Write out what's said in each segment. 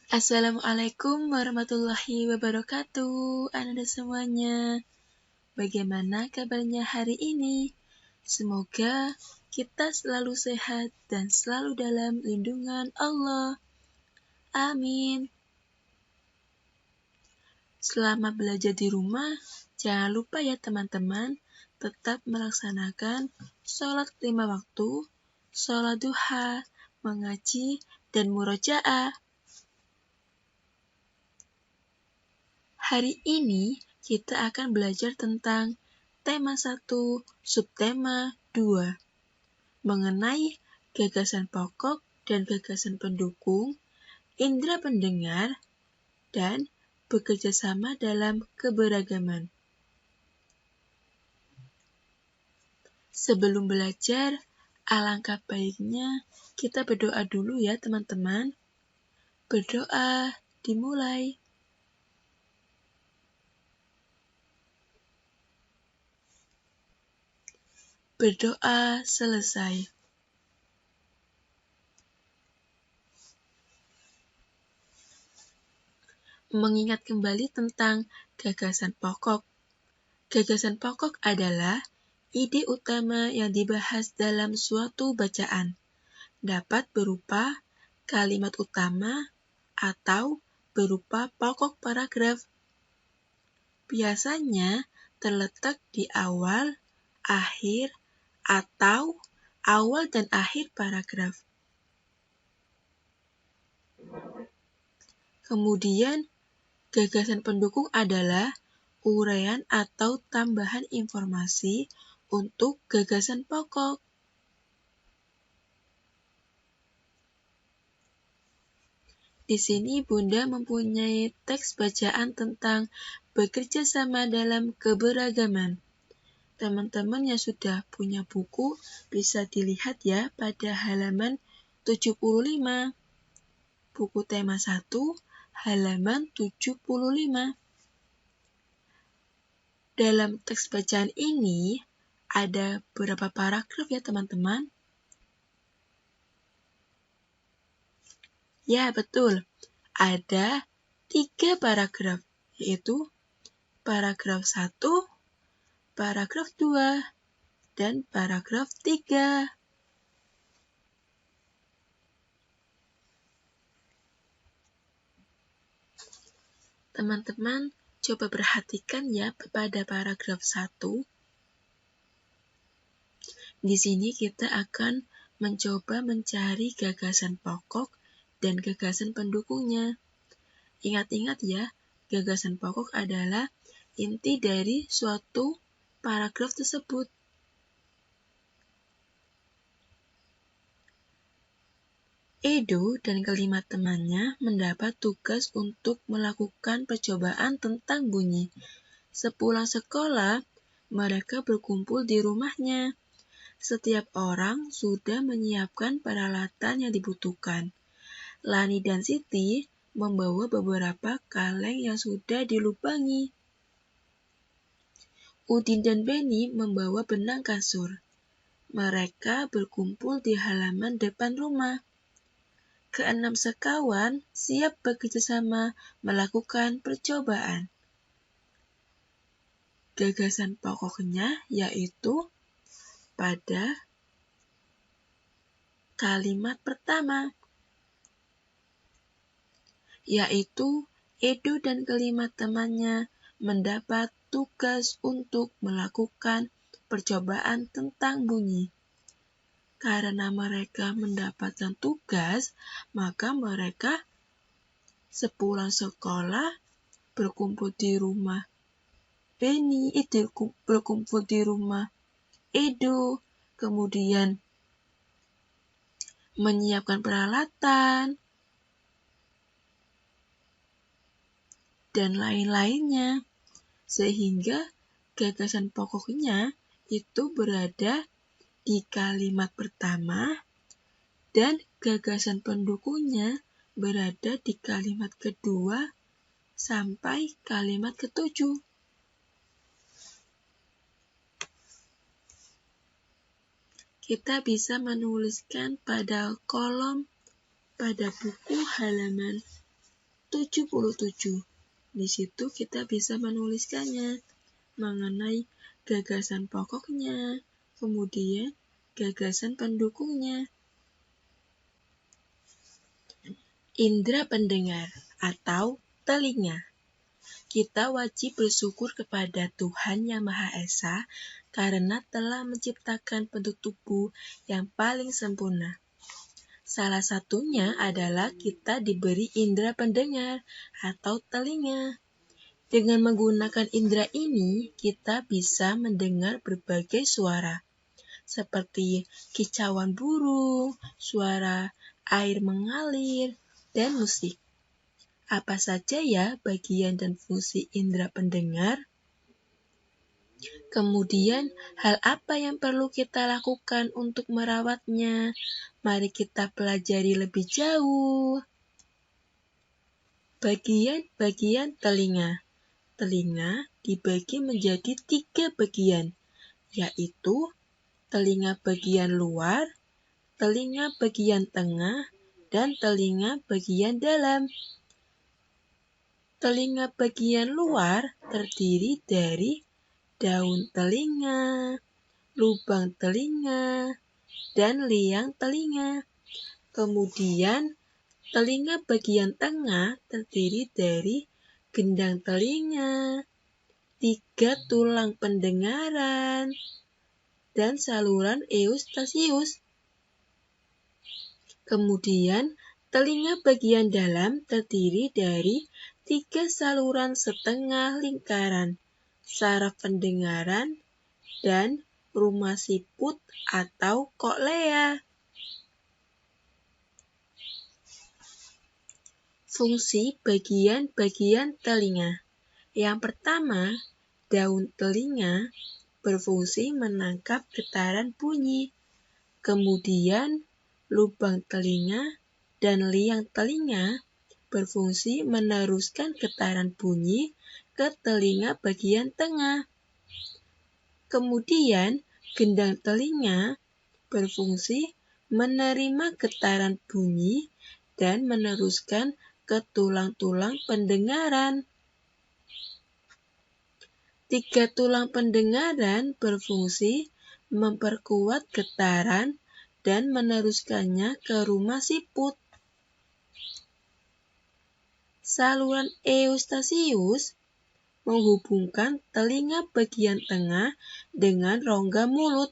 Assalamualaikum warahmatullahi wabarakatuh, anak-anak semuanya. Bagaimana kabarnya hari ini? Semoga kita selalu sehat dan selalu dalam lindungan Allah. Amin. Selama belajar di rumah, jangan lupa ya teman-teman, tetap melaksanakan sholat 5 waktu, sholat duha, mengaji, dan murojaah. Hari ini kita akan belajar tentang tema 1, subtema 2, mengenai gagasan pokok dan gagasan pendukung, indera pendengar, dan bekerja sama dalam keberagaman. Sebelum belajar, alangkah baiknya kita berdoa dulu ya teman-teman. Berdoa dimulai. Berdoa selesai. Mengingat kembali tentang gagasan pokok. Gagasan pokok adalah ide utama yang dibahas dalam suatu bacaan. Dapat berupa kalimat utama atau berupa pokok paragraf. Biasanya terletak di awal, akhir, atau awal dan akhir paragraf. Kemudian, gagasan pendukung adalah uraian atau tambahan informasi untuk gagasan pokok. Di sini Bunda mempunyai teks bacaan tentang bekerja sama dalam keberagaman. Teman-teman yang sudah punya buku bisa dilihat ya pada halaman 75. Buku tema 1, halaman 75. Dalam teks bacaan ini ada beberapa paragraf ya teman-teman. Ya betul, ada 3 paragraf, yaitu paragraf 1, paragraf 2, dan paragraf 3. Teman-teman, coba perhatikan ya pada paragraf 1. Di sini kita akan mencoba mencari gagasan pokok dan gagasan pendukungnya. Ingat-ingat ya, gagasan pokok adalah inti dari suatu paragraf tersebut. Edo dan kelima temannya mendapat tugas untuk melakukan percobaan tentang bunyi. Sepulang sekolah, mereka berkumpul di rumahnya. Setiap orang sudah menyiapkan peralatan yang dibutuhkan. Lani dan Siti membawa beberapa kaleng yang sudah dilubangi. Udin dan Beni membawa benang kasur. Mereka berkumpul di halaman depan rumah. Keenam sekawan siap bekerja sama melakukan percobaan. Gagasan pokoknya yaitu pada kalimat pertama, yaitu Edo dan kelima temannya mendapat tugas untuk melakukan percobaan tentang bunyi. Karena mereka mendapatkan tugas, maka mereka sepulang sekolah berkumpul di rumah Beni, berkumpul di rumah Edo, kemudian menyiapkan peralatan, dan lain-lainnya. Sehingga gagasan pokoknya itu berada di kalimat pertama dan gagasan pendukungnya berada di kalimat kedua sampai kalimat ketujuh. Kita bisa menuliskan pada kolom pada buku halaman 77. Di situ kita bisa menuliskannya mengenai gagasan pokoknya, kemudian gagasan pendukungnya. Indra pendengar atau telinga. Kita wajib bersyukur kepada Tuhan Yang Maha Esa karena telah menciptakan bentuk tubuh yang paling sempurna. Salah satunya adalah kita diberi indera pendengar atau telinga. Dengan menggunakan indera ini, kita bisa mendengar berbagai suara, seperti kicauan burung, suara air mengalir, dan musik. Apa saja ya bagian dan fungsi indera pendengar? Kemudian, hal apa yang perlu kita lakukan untuk merawatnya? Mari kita pelajari lebih jauh. Bagian-bagian telinga. Telinga dibagi menjadi 3 bagian, yaitu telinga bagian luar, telinga bagian tengah, dan telinga bagian dalam. Telinga bagian luar terdiri dari daun telinga, lubang telinga, dan liang telinga. Kemudian, telinga bagian tengah terdiri dari gendang telinga, 3 tulang pendengaran, dan saluran eustasius. Kemudian, telinga bagian dalam terdiri dari 3 saluran setengah lingkaran, saraf pendengaran, dan rumah siput atau koklea. Fungsi bagian-bagian telinga. Yang pertama, daun telinga berfungsi menangkap getaran bunyi. Kemudian, lubang telinga dan liang telinga berfungsi meneruskan getaran bunyi ke telinga bagian tengah. Kemudian, gendang telinga berfungsi menerima getaran bunyi dan meneruskan ke tulang-tulang pendengaran. 3 tulang pendengaran berfungsi memperkuat getaran dan meneruskannya ke rumah siput. Saluran eustasius menghubungkan telinga bagian tengah dengan rongga mulut.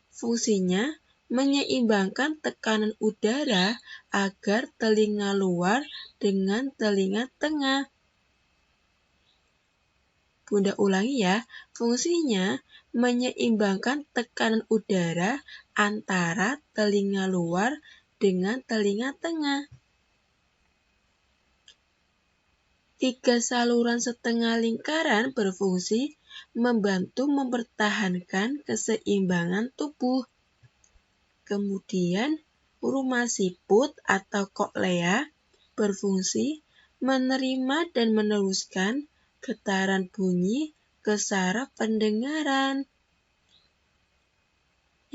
Fungsinya menyeimbangkan tekanan udara agar telinga luar dengan telinga tengah. Bunda ulangi ya, fungsinya menyeimbangkan tekanan udara antara telinga luar dengan telinga tengah. 3 saluran setengah lingkaran berfungsi membantu mempertahankan keseimbangan tubuh. Kemudian, rumah siput atau koklea berfungsi menerima dan meneruskan getaran bunyi ke saraf pendengaran.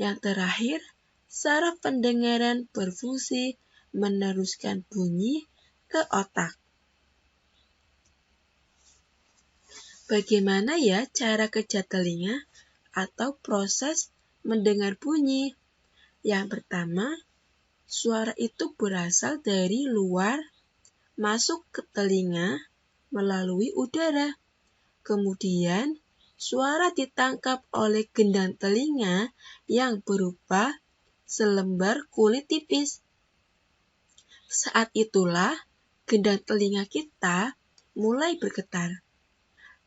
Yang terakhir, saraf pendengaran berfungsi meneruskan bunyi ke otak. Bagaimana ya cara kerja telinga atau proses mendengar bunyi? Yang pertama, suara itu berasal dari luar, masuk ke telinga melalui udara. Kemudian, suara ditangkap oleh gendang telinga yang berupa selembar kulit tipis. Saat itulah, gendang telinga kita mulai bergetar.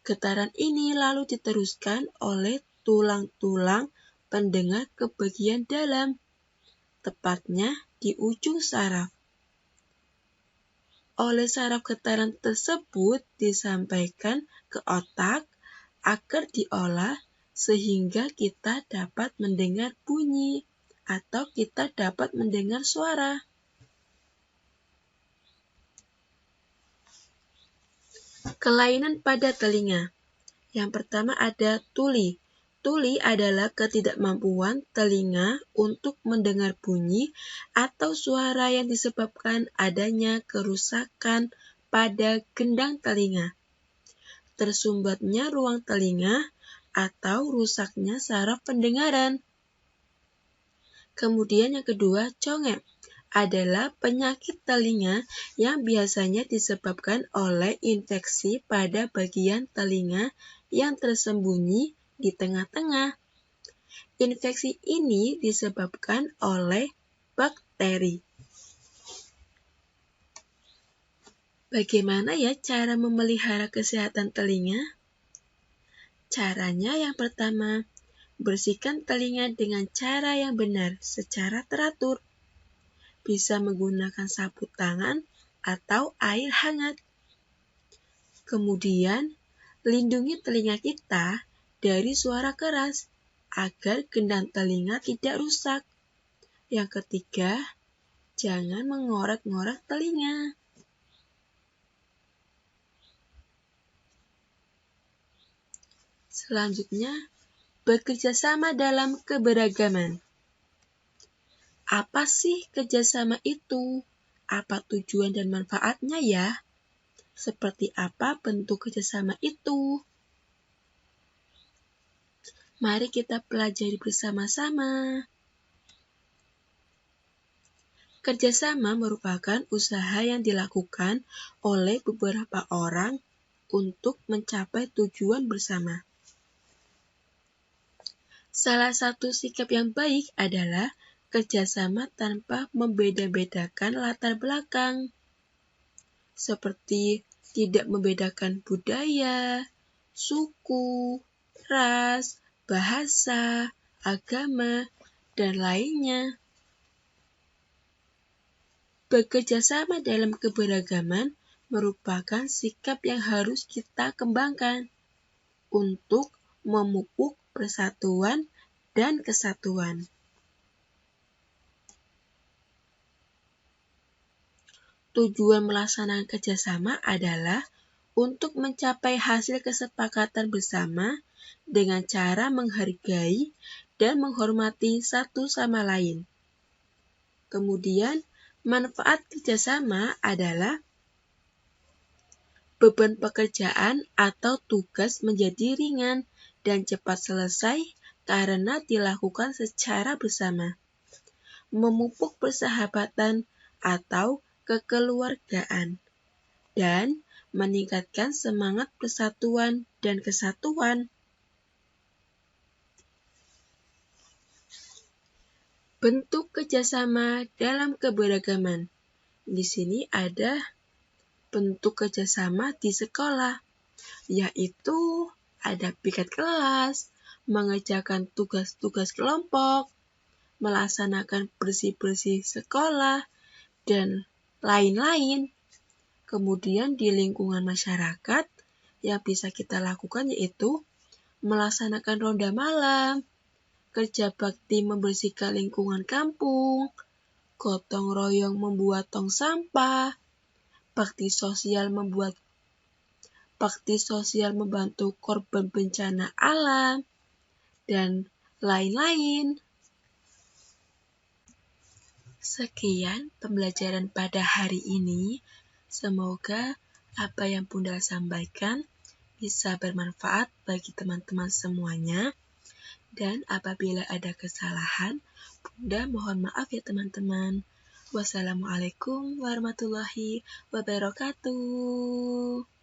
Getaran ini lalu diteruskan oleh tulang-tulang pendengar ke bagian dalam, tepatnya di ujung saraf. Oleh saraf getaran tersebut disampaikan ke otak agar diolah sehingga kita dapat mendengar bunyi atau kita dapat mendengar suara. Kelainan pada telinga. Yang pertama ada tuli. Tuli adalah ketidakmampuan telinga untuk mendengar bunyi atau suara yang disebabkan adanya kerusakan pada gendang telinga, tersumbatnya ruang telinga, atau rusaknya saraf pendengaran. Kemudian yang kedua, congep adalah penyakit telinga yang biasanya disebabkan oleh infeksi pada bagian telinga yang tersembunyi di tengah-tengah. Infeksi ini disebabkan oleh bakteri. Bagaimana ya cara memelihara kesehatan telinga? Caranya yang pertama, bersihkan telinga dengan cara yang benar secara teratur. Bisa menggunakan sapu tangan atau air hangat. Kemudian, lindungi telinga kita dari suara keras agar gendang telinga tidak rusak. Yang ketiga, jangan mengorek-ngorek telinga. Selanjutnya, bekerja sama dalam keberagaman. Apa sih kerjasama itu? Apa tujuan dan manfaatnya ya? Seperti apa bentuk kerjasama itu? Mari kita pelajari bersama-sama. Kerjasama merupakan usaha yang dilakukan oleh beberapa orang untuk mencapai tujuan bersama. Salah satu sikap yang baik adalah kerjasama tanpa membeda-bedakan latar belakang, seperti tidak membedakan budaya, suku, ras, bahasa, agama, dan lainnya. Bekerja sama dalam keberagaman merupakan sikap yang harus kita kembangkan untuk memupuk persatuan dan kesatuan. Tujuan melaksanakan kerjasama adalah untuk mencapai hasil kesepakatan bersama dengan cara menghargai dan menghormati satu sama lain. Kemudian, manfaat kerjasama adalah beban pekerjaan atau tugas menjadi ringan dan cepat selesai karena dilakukan secara bersama. Memupuk persahabatan atau kekeluargaan dan meningkatkan semangat persatuan dan kesatuan. Bentuk kerjasama dalam keberagaman. Di sini ada bentuk kerjasama di sekolah, yaitu ada piket kelas, mengerjakan tugas-tugas kelompok, melaksanakan bersih-bersih sekolah, dan lain-lain. Kemudian di lingkungan masyarakat yang bisa kita lakukan yaitu melaksanakan ronda malam, kerja bakti membersihkan lingkungan kampung, gotong royong membuat tong sampah, bakti sosial membantu korban bencana alam, dan lain-lain. Sekian pembelajaran pada hari ini. Semoga apa yang Bunda sampaikan bisa bermanfaat bagi teman-teman semuanya. Dan apabila ada kesalahan, Bunda mohon maaf ya teman-teman. Wassalamualaikum warahmatullahi wabarakatuh.